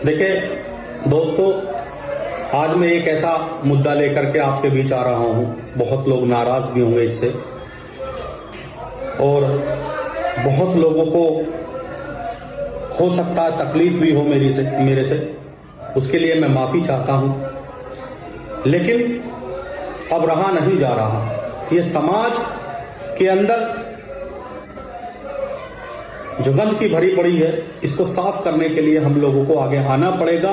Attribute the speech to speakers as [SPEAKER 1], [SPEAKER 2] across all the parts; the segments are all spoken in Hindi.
[SPEAKER 1] देखिए दोस्तों, आज मैं एक ऐसा मुद्दा लेकर के आपके बीच आ रहा हूं, बहुत लोग नाराज भी होंगे इससे और बहुत लोगों को हो सकता है तकलीफ भी हो मेरे से। उसके लिए मैं माफी चाहता हूं, लेकिन अब रहा नहीं जा रहा। ये समाज के अंदर जो गंदगी भरी पड़ी है, इसको साफ करने के लिए हम लोगों को आगे आना पड़ेगा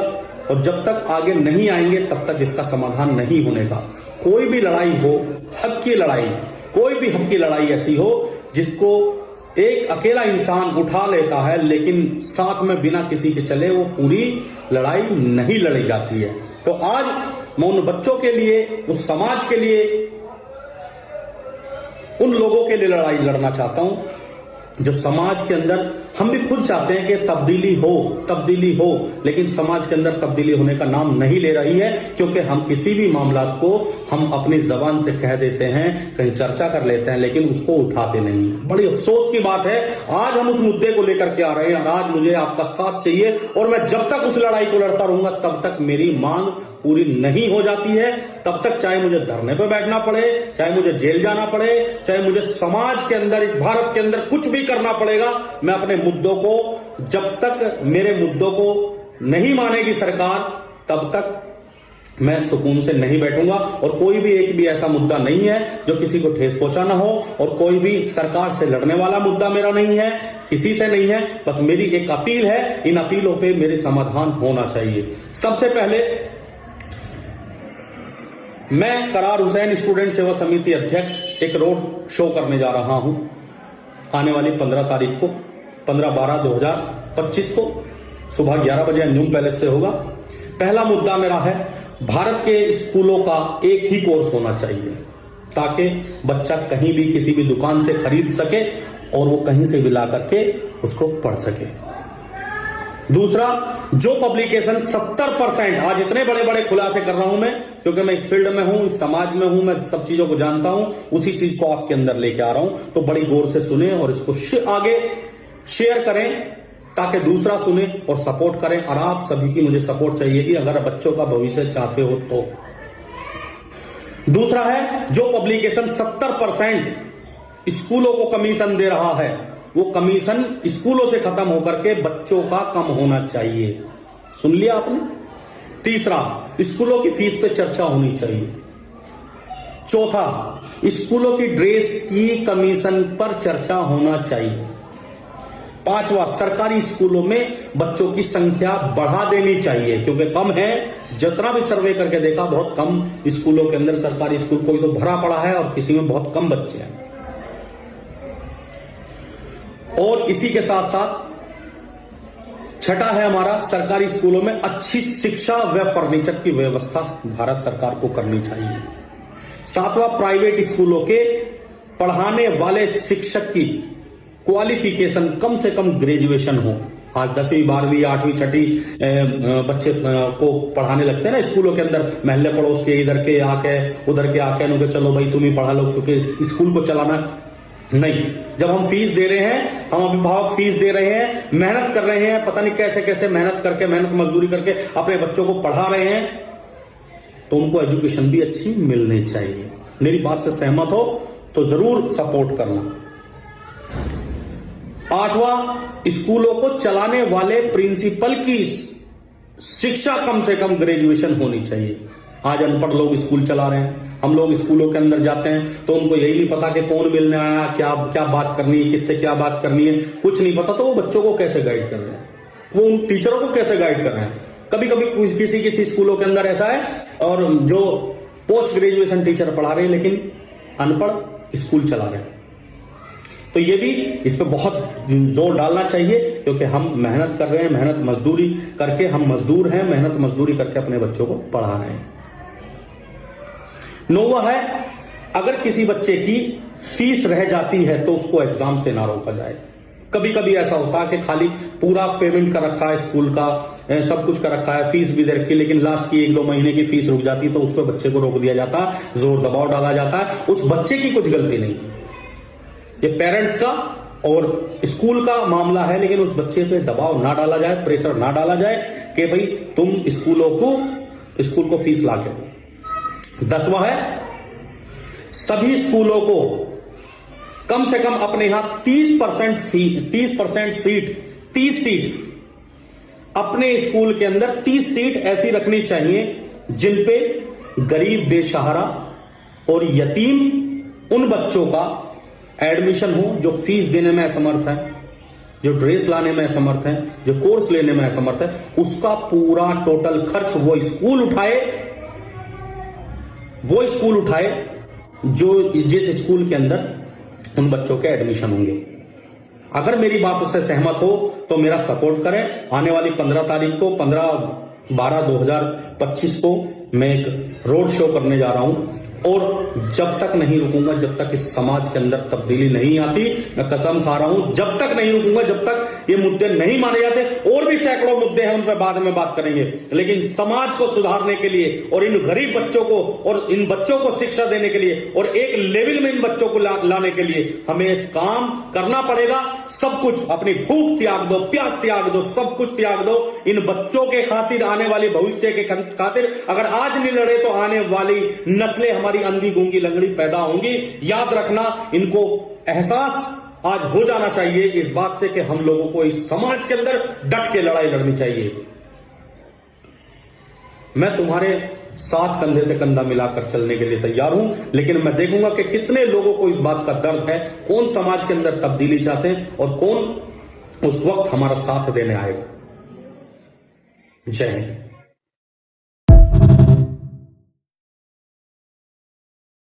[SPEAKER 1] और जब तक आगे नहीं आएंगे तब तक इसका समाधान नहीं होने का। कोई भी लड़ाई हो, हक की लड़ाई, कोई भी हक की लड़ाई ऐसी हो जिसको एक अकेला इंसान उठा लेता है लेकिन साथ में बिना किसी के चले, वो पूरी लड़ाई नहीं लड़ी जाती है। तो आज मैं उन बच्चों के लिए, उस समाज के लिए, उन लोगों के लिए लड़ाई लड़ना चाहता हूं जो समाज के अंदर, हम भी खुद चाहते हैं कि तब्दीली हो, लेकिन समाज के अंदर तब्दीली होने का नाम नहीं ले रही है, क्योंकि हम किसी भी मामलात को हम अपनी जबान से कह देते हैं, कहीं चर्चा कर लेते हैं, लेकिन उसको उठाते नहीं। बड़ी अफसोस की बात है, आज हम उस मुद्दे को लेकर के आ रहे हैं और आज मुझे आपका साथ चाहिए और मैं जब तक उस लड़ाई को लड़ता रहूंगा तब तक मेरी मांग पूरी नहीं हो जाती है, तब तक चाहे मुझे धरने पर बैठना पड़े, चाहे मुझे जेल जाना पड़े, चाहे मुझे समाज के अंदर, इस भारत के अंदर कुछ भी करना पड़ेगा, मैं अपने मुद्दों को, जब तक मेरे मुद्दों को नहीं मानेगी सरकार तब तक मैं सुकून से नहीं बैठूंगा। और कोई भी एक भी ऐसा मुद्दा नहीं है जो किसी को ठेस पहुंचाना हो, और कोई भी सरकार से लड़ने वाला मुद्दा मेरा नहीं है, किसी से नहीं है। बस मेरी एक अपील है, इन अपीलों पे मेरे समाधान होना चाहिए। सबसे पहले मैं करार हुसैन स्टूडेंट सेवा समिति अध्यक्ष एक रोड शो करने जा रहा हूं आने वाली 15 तारीख को, 15/12/2025 को सुबह 11 बजे न्यू पैलेस से होगा। पहला मुद्दा मेरा है, भारत के स्कूलों का एक ही कोर्स होना चाहिए ताकि बच्चा कहीं भी किसी भी दुकान से खरीद सके और वो कहीं से भी ला करके उसको पढ़ सके। दूसरा, जो पब्लिकेशन 70%, आज इतने बड़े बड़े खुलासे कर रहा हूं मैं क्योंकि मैं इस फील्ड में हूं, इस समाज में हूं, मैं सब चीजों को जानता हूं, उसी चीज को आपके अंदर लेके आ रहा हूं। तो बड़ी गौर से सुने और इसको आगे शेयर करें ताकि दूसरा सुने और सपोर्ट करें। और आप सभी की मुझे सपोर्ट चाहिए कि अगर बच्चों का भविष्य चाहते हो तो। दूसरा है, जो पब्लिकेशन 70% स्कूलों को कमीशन दे रहा है, वो कमीशन स्कूलों से खत्म होकर के बच्चों का कम होना चाहिए। सुन लिया आपने। तीसरा, स्कूलों की फीस पे चर्चा होनी चाहिए। चौथा, स्कूलों की ड्रेस की कमीशन पर चर्चा होना चाहिए। पांचवा, सरकारी स्कूलों में बच्चों की संख्या बढ़ा देनी चाहिए क्योंकि कम है। जितना भी सर्वे करके देखा, बहुत कम स्कूलों के अंदर, सरकारी स्कूल कोई तो भरा पड़ा है और किसी में बहुत कम बच्चे हैं। और इसी के साथ साथ छठा है हमारा, सरकारी स्कूलों में अच्छी शिक्षा व फर्नीचर की व्यवस्था भारत सरकार को करनी चाहिए। सातवां, प्राइवेट स्कूलों के पढ़ाने वाले शिक्षक की क्वालिफिकेशन कम से कम ग्रेजुएशन हो। आज 10वीं 12वीं 8वीं 6ठी बच्चे को पढ़ाने लगते हैं ना स्कूलों के अंदर, महल्ले पड़ोस के, इधर के आके उधर के आके उनको चलो भाई तुम ही पढ़ा लो, क्योंकि स्कूल को चलाना नहीं। जब हम फीस दे रहे हैं, हम अभिभावक फीस दे रहे हैं, मेहनत कर रहे हैं, पता नहीं कैसे कैसे मेहनत करके, मेहनत मजदूरी करके अपने बच्चों को पढ़ा रहे हैं, तो उनको एजुकेशन भी अच्छी मिलनी चाहिए। मेरी बात से सहमत हो तो जरूर सपोर्ट करना। आठवां, स्कूलों को चलाने वाले प्रिंसिपल की शिक्षा कम से कम ग्रेजुएशन होनी चाहिए। आज अनपढ़ लोग स्कूल चला रहे हैं। हम लोग स्कूलों के अंदर जाते हैं तो उनको यही नहीं पता कि कौन मिलने आया, क्या बात करनी है, किससे क्या बात करनी है, कुछ नहीं पता। तो वो बच्चों को कैसे गाइड कर रहे हैं, वो उन टीचरों को कैसे गाइड कर रहे हैं। कभी कभी किसी स्कूलों के अंदर ऐसा है और जो पोस्ट ग्रेजुएशन टीचर पढ़ा रहे हैं लेकिन अनपढ़ स्कूल चला रहे हैं। तो ये भी इस पे बहुत जोर डालना चाहिए क्योंकि हम मेहनत कर रहे हैं, मेहनत मजदूरी करके, हम मजदूर हैं, मेहनत मजदूरी करके अपने बच्चों को पढ़ा रहे हैं। 9वां है, अगर किसी बच्चे की फीस रह जाती है तो उसको एग्जाम से ना रोका जाए। कभी कभी ऐसा होता है कि खाली पूरा पेमेंट कर रखा है स्कूल का, सब कुछ कर रखा है, फीस भी दे रखी है, लेकिन लास्ट की 1-2 महीने की फीस रुक जाती है तो उस पर बच्चे को रोक दिया जाता है, जोर दबाव डाला जाता है। उस बच्चे की कुछ गलती नहीं, ये पेरेंट्स का और स्कूल का मामला है, लेकिन उस बच्चे पे दबाव ना डाला जाए, प्रेशर ना डाला जाए कि भाई तुम स्कूल को फीस ला के दो। 10वां है, सभी स्कूलों को कम से कम अपने यहां 30% सीट 30 सीट अपने स्कूल के अंदर 30 सीट ऐसी रखनी चाहिए जिन पे गरीब, बेसहारा और यतीम उन बच्चों का एडमिशन हो जो फीस देने में असमर्थ है, जो ड्रेस लाने में असमर्थ है, जो कोर्स लेने में असमर्थ है, उसका पूरा टोटल खर्च वो स्कूल उठाए जो जिस स्कूल के अंदर उन बच्चों के एडमिशन होंगे। अगर मेरी बात उससे सहमत हो तो मेरा सपोर्ट करें। आने वाली 15 तारीख को 15/12/2025 को मैं एक रोड शो करने जा रहा हूं और जब तक नहीं रुकूंगा, जब तक इस समाज के अंदर तब्दीली नहीं आती, मैं कसम खा रहा हूं, जब तक नहीं रुकूंगा, जब तक ये मुद्दे नहीं माने जाते। और भी सैकड़ों मुद्दे हैं, उन पर बाद में बात करेंगे, लेकिन समाज को सुधारने के लिए और इन गरीब बच्चों को और इन बच्चों को शिक्षा देने के लिए और एक लेवल में इन बच्चों को लाने के लिए हमें इस काम करना पड़ेगा। सब कुछ, अपनी भूख त्याग दो, प्यास त्याग दो, सब कुछ त्याग दो इन बच्चों के खातिर, आने वाले भविष्य के खातिर। अगर आज नहीं लड़े तो आने वाली नस्लें हमारी अंधी गूंगी लंगड़ी पैदा होंगी। याद रखना, इनको एहसास आज हो जाना चाहिए इस बात से कि हम लोगों को इस समाज के अंदर डट के लड़ाई लड़नी चाहिए। मैं तुम्हारे साथ कंधे से कंधा मिलाकर चलने के लिए तैयार हूं, लेकिन मैं देखूंगा कि कितने लोगों को इस बात का दर्द है, कौन समाज के अंदर तब्दीली चाहते हैं और कौन उस वक्त हमारा साथ देने आएगा। जय हिंद।